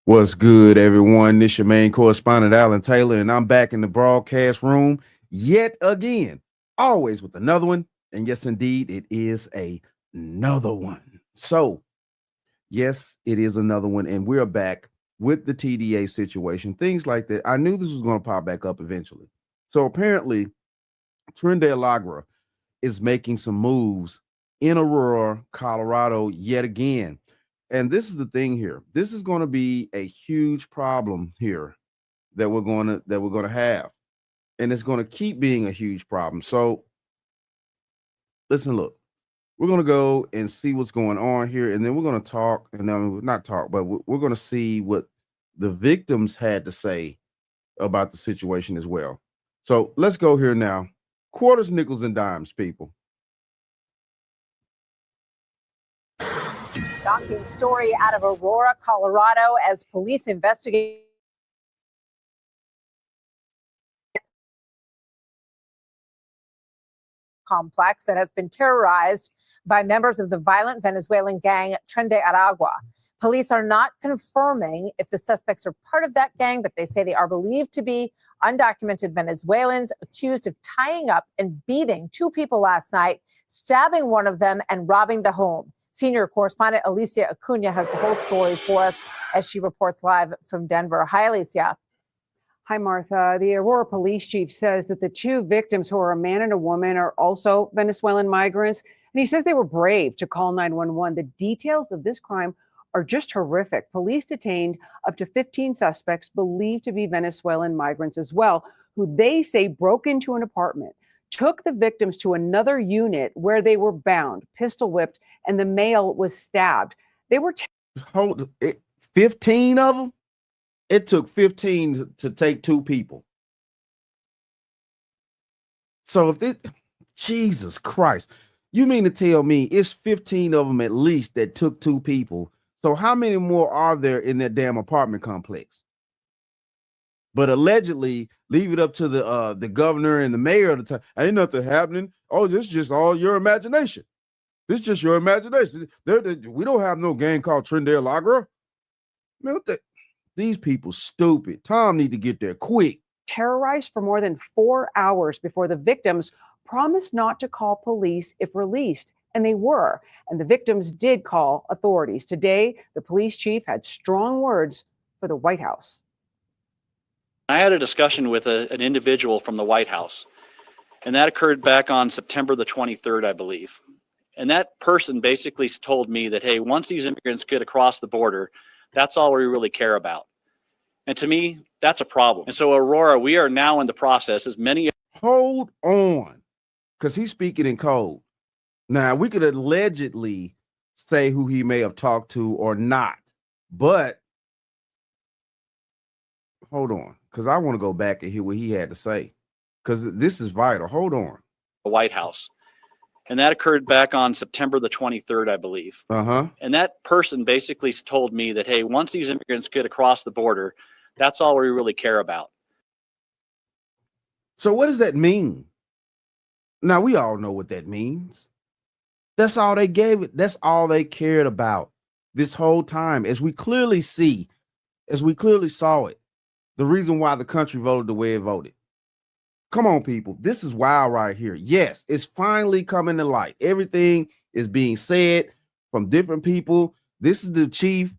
What's good, everyone? This your main correspondent, Alan Taylor, and I'm back in the broadcast room yet again, always with another one. And yes, indeed, it is another one. So, yes, it is another one, and we're back with the TDA situation, things like that. I knew this was going to pop back up eventually. So, apparently, Lagra is making some moves in Aurora, Colorado, yet again. And this is the thing here. This is going to be a huge problem here that we're going to have. And it's going to keep being a huge problem. So listen, look, we're going to go and see what's going on here. And then we're going to talk, and then not talk, but we're going to see what the victims had to say about the situation as well. So let's go here now. Quarters, nickels, and dimes, people. Shocking story out of Aurora, Colorado, as police investigate complex that has been terrorized by members of the violent Venezuelan gang Tren de Aragua. Police are not confirming if the suspects are part of that gang, but they say they are believed to be undocumented Venezuelans accused of tying up and beating two people last night, stabbing one of them and robbing the home. Senior correspondent Alicia Acuna has the whole story for us as she reports live from Denver. Hi, Alicia. Hi, Martha. The Aurora police chief says that the two victims, who are a man and a woman, are also Venezuelan migrants. And he says they were brave to call 911. The details of this crime are just horrific. Police detained up to 15 suspects believed to be Venezuelan migrants as well, who they say broke into an apartment, took the victims to another unit where they were bound, pistol whipped, and the male was stabbed. They were 15 of them? It took 15 to take two people. So Jesus Christ, you mean to tell me it's 15 of them at least that took two people? So how many more are there in that damn apartment complex? But allegedly, leave it up to the governor and the mayor of the time. Ain't nothing happening. Oh, this is just all your imagination. This is just your imagination. We don't have no gang called Tren de Aragua. Man, what the? These people stupid. Tom need to get there quick. Terrorized for more than 4 hours before the victims promised not to call police if released. And they were. And the victims did call authorities. Today, the police chief had strong words for the White House. I had a discussion with an individual from the White House, and that occurred back on September the 23rd, I believe. And that person basically told me that, hey, once these immigrants get across the border, that's all we really care about. And to me, that's a problem. And so, Aurora, we are now in the process, as many. Hold on, because he's speaking in code. Now, we could allegedly say who he may have talked to or not, but hold on, because I want to go back and hear what he had to say, because this is vital. Hold on. The White House. And that occurred back on September the 23rd, I believe. And that person basically told me that, hey, once these immigrants get across the border, that's all we really care about. So what does that mean? Now, we all know what that means. That's all they gave it. That's all they cared about this whole time. As we clearly saw it, the reason why the country voted the way it voted. Come on, people. This is wild right here. Yes, it's finally coming to light. Everything is being said from different people. This is the chief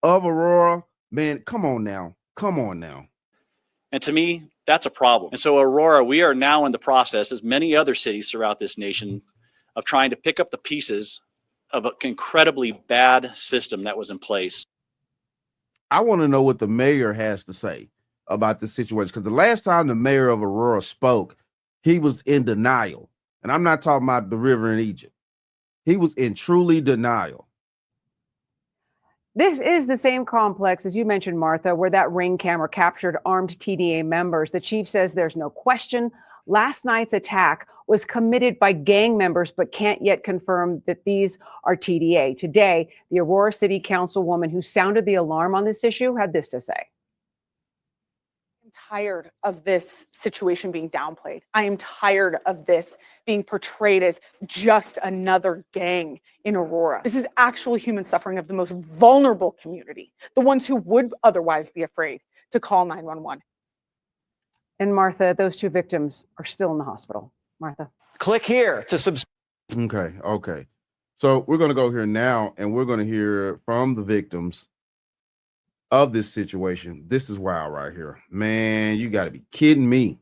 of Aurora. Man, come on now. Come on now. And to me, that's a problem. And so, Aurora, we are now in the process, as many other cities throughout this nation, of trying to pick up the pieces of an incredibly bad system that was in place. I want to know what the mayor has to say about this situation, because the last time the mayor of Aurora spoke, he was in denial. And I'm not talking about the river in Egypt. He was in truly denial. This is the same complex, as you mentioned, Martha, where that Ring camera captured armed TDA members. The chief says there's no question last night's attack was committed by gang members, but can't yet confirm that these are TDA. Today, the Aurora City Councilwoman who sounded the alarm on this issue had this to say. tired of this situation being downplayed. I am tired of this being portrayed as just another gang in Aurora. This is actual human suffering of the most vulnerable community, the ones who would otherwise be afraid to call 911. And Martha, those 2 victims are still in the hospital. Martha. Click here to subscribe. Okay. So we're going to go here now, and we're going to hear from the victims of this situation. This is wild right here. Man, you got to be kidding me.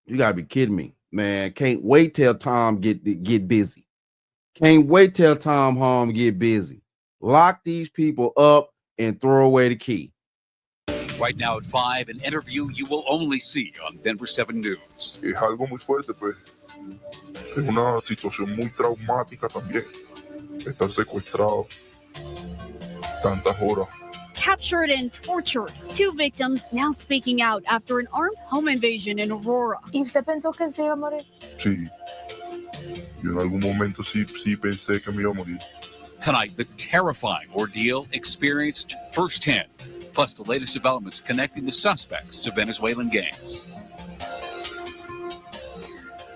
You got to be kidding me. Man, can't wait till Tom get busy. Can't wait till Tom home get busy. Lock these people up and throw away the key. Right now at 5, an interview you will only see on Denver 7 News. Es algo muy fuerte, pues. Es una situación muy traumática también. Estar secuestrado tantas horas. Captured and tortured. 2 victims now speaking out after an armed home invasion in Aurora. ¿Y usted pensó que se iba a morir? Sí. Yo en algún momento sí pensé que me iba a morir. Tonight, the terrifying ordeal experienced firsthand, plus the latest developments connecting the suspects to Venezuelan gangs.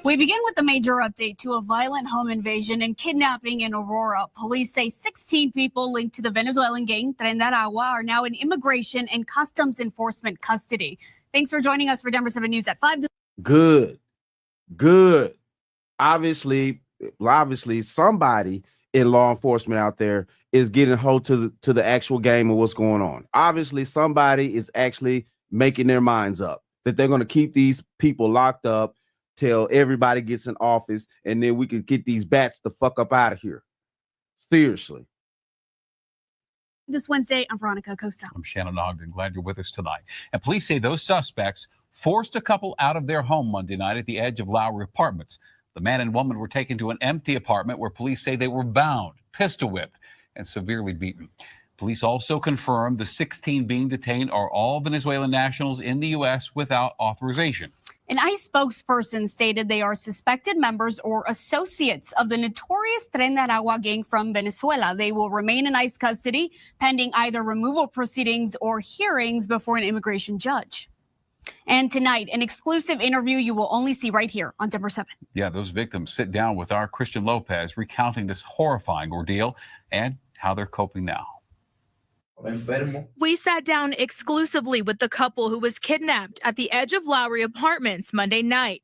We begin with a major update to a violent home invasion and kidnapping in Aurora. Police say 16 people linked to the Venezuelan gang Tren de Aragua are now in immigration and customs enforcement custody. Thanks for joining us for Denver 7 News at 5. Good. Obviously, somebody in law enforcement out there is getting hold to the actual game of what's going on. Obviously, somebody is actually making their minds up that they're going to keep these people locked up till everybody gets in office, and then we can get these bats the fuck up out of here. Seriously. This Wednesday, I'm Veronica Acosta. I'm Shannon Ogden. Glad you're with us tonight. And police say those suspects forced a couple out of their home Monday night at the edge of Lowry Apartments. The man and woman were taken to an empty apartment where police say they were bound, pistol whipped, and severely beaten. Police also confirmed the 16 being detained are all Venezuelan nationals in the U.S. without authorization. An ICE spokesperson stated they are suspected members or associates of the notorious Tren de Aragua gang from Venezuela. They will remain in ICE custody pending either removal proceedings or hearings before an immigration judge. And tonight, an exclusive interview you will only see right here on Denver 7. Yeah, those victims sit down with our Christian Lopez recounting this horrifying ordeal and how they're coping now. We sat down exclusively with the couple who was kidnapped at the edge of Lowry Apartments Monday night.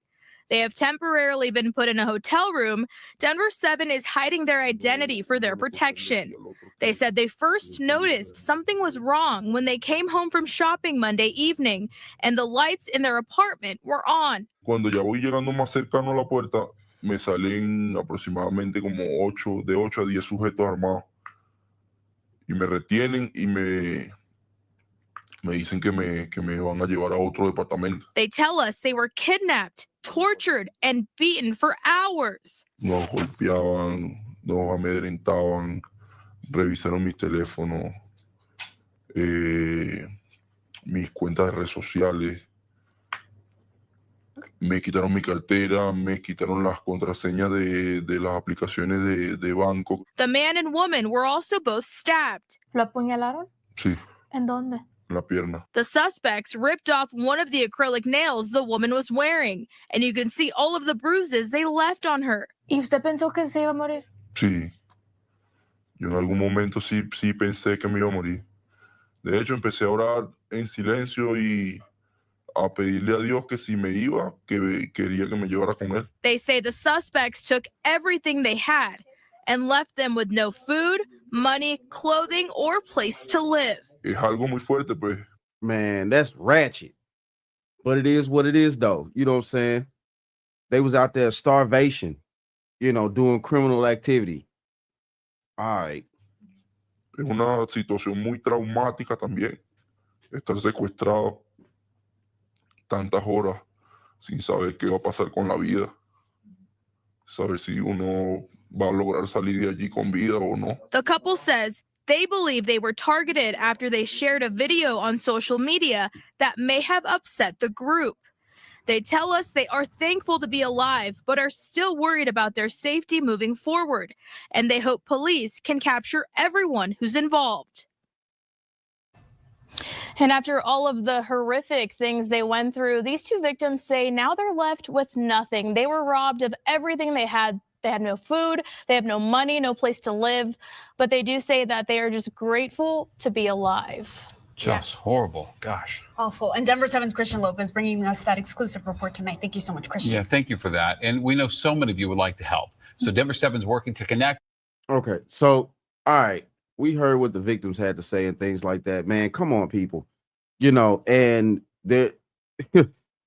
They have temporarily been put in a hotel room. Denver 7 is hiding their identity for their protection. They said they first noticed something was wrong when they came home from shopping Monday evening and the lights in their apartment were on. Cuando ya voy llegando más cercano a la puerta, me salen aproximadamente como de 8 a 10 sujetos armados. Y me retienen y me dicen que me van a llevar a otro departamento. They tell us they were kidnapped, tortured, and beaten for hours. Nos golpeaban, nos amedrentaban, revisaron mis teléfonos, mis cuentas de redes sociales, me quitaron mi cartera, me quitaron las contraseñas de las aplicaciones de banco. The man and woman were also both stabbed. ¿Lo apuñalaron? Sí, ¿En dónde? en la pierna. The suspects ripped off one of the acrylic nails the woman was wearing, and you can see all of the bruises they left on her. ¿Y usted pensó que se iba a morir? Sí, yo en algún momento sí pensé que me iba a morir. De hecho, empecé a orar en silencio y a pedirle a Dios que si me iba, que quería que me llevara con él. They say the suspects took everything they had and left them with no food, money, clothing, or place to live. Es algo muy fuerte, pues. Man, that's ratchet. But it is what it is, though. You know what I'm saying? They was out there starvation, doing criminal activity. All right. Es una situación muy traumática también. Estar secuestrado tantas horas sin saber qué va a pasar con la vida. Saber si uno va a lograr salir de allí con vida o no. The couple says they believe they were targeted after they shared a video on social media that may have upset the group. They tell us they are thankful to be alive, but are still worried about their safety moving forward. And they hope police can capture everyone who's involved. And after all of the horrific things they went through, these two victims say now they're left with nothing. They were robbed of everything they had. They had no food, they have no money, no place to live, but they do say that they are just grateful to be alive. Just horrible. Gosh. Awful. And Denver 7's Christian Lopez bringing us that exclusive report tonight. Thank you so much, Christian. Yeah, thank you for that. And we know so many of you would like to help. So Denver 7's working to connect. Okay, so all right, we heard what the victims had to say and things like that. Man, come on, people. You know, and there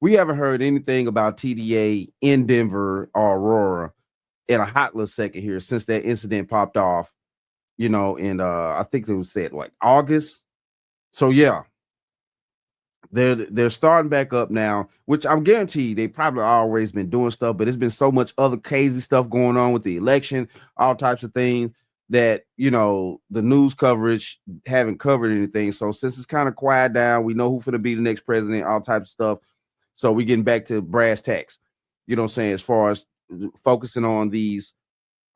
we haven't heard anything about TDA in Denver or Aurora in a hot little second here since that incident popped off, you know, in I think it was said like August. So yeah, they're starting back up now, which I'm guaranteed they probably always been doing stuff, but it's been so much other crazy stuff going on with the election, all types of things that, you know, the news coverage haven't covered anything. So since it's kind of quiet down, we know who's going to be the next president, all types of stuff. So we're getting back to brass tacks, you know what I'm saying, as far as focusing on these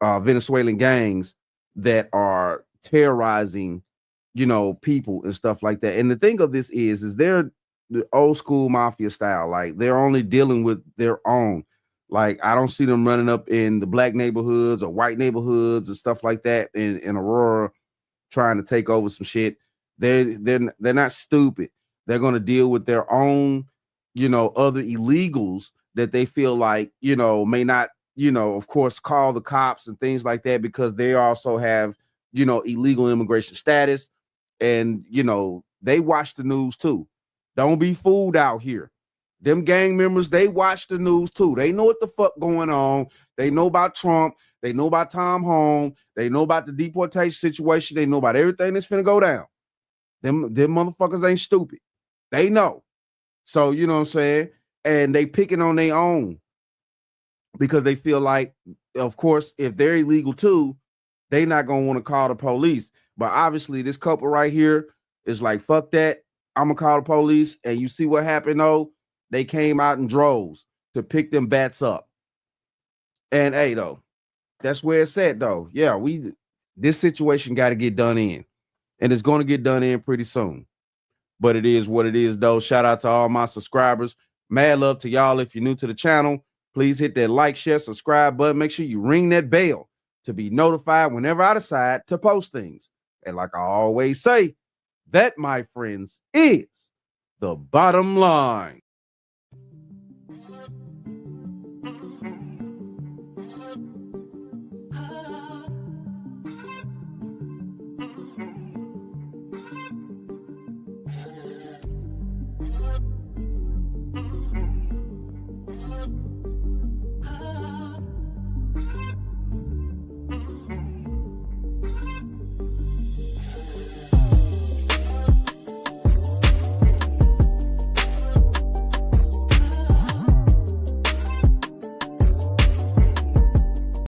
Venezuelan gangs that are terrorizing, you know, people and stuff like that. And the thing of this is they're the old school mafia style. Like they're only dealing with their own. Like I don't see them running up in the black neighborhoods or white neighborhoods and stuff like that in Aurora trying to take over some shit. They're not stupid. They're going to deal with their own, you know, other illegals that they feel like, you know, may not, you know, of course, call the cops and things like that because they also have, you know, illegal immigration status. And, you know, they watch the news too. Don't be fooled out here. Them gang members, they watch the news too. They know what the fuck going on. They know about Trump. They know about Tom Home. They know about the deportation situation. They know about everything that's finna go down. Them motherfuckers ain't stupid. They know. So, you know what I'm saying? And they picking on their own because they feel like, of course, if they're illegal too, they not going to want to call the police. But obviously this couple right here is like, fuck that. I'm going to call the police. And you see what happened though? They came out in droves to pick them bats up. And hey, though, that's where it's at though. Yeah, this situation got to get done in. And it's going to get done in pretty soon. But it is what it is though. Shout out to all my subscribers. Mad love to y'all. If you're new to the channel, please hit that like, share, subscribe button. Make sure you ring that bell to be notified whenever I decide to post things. And like I always say, that, my friends, is the bottom line.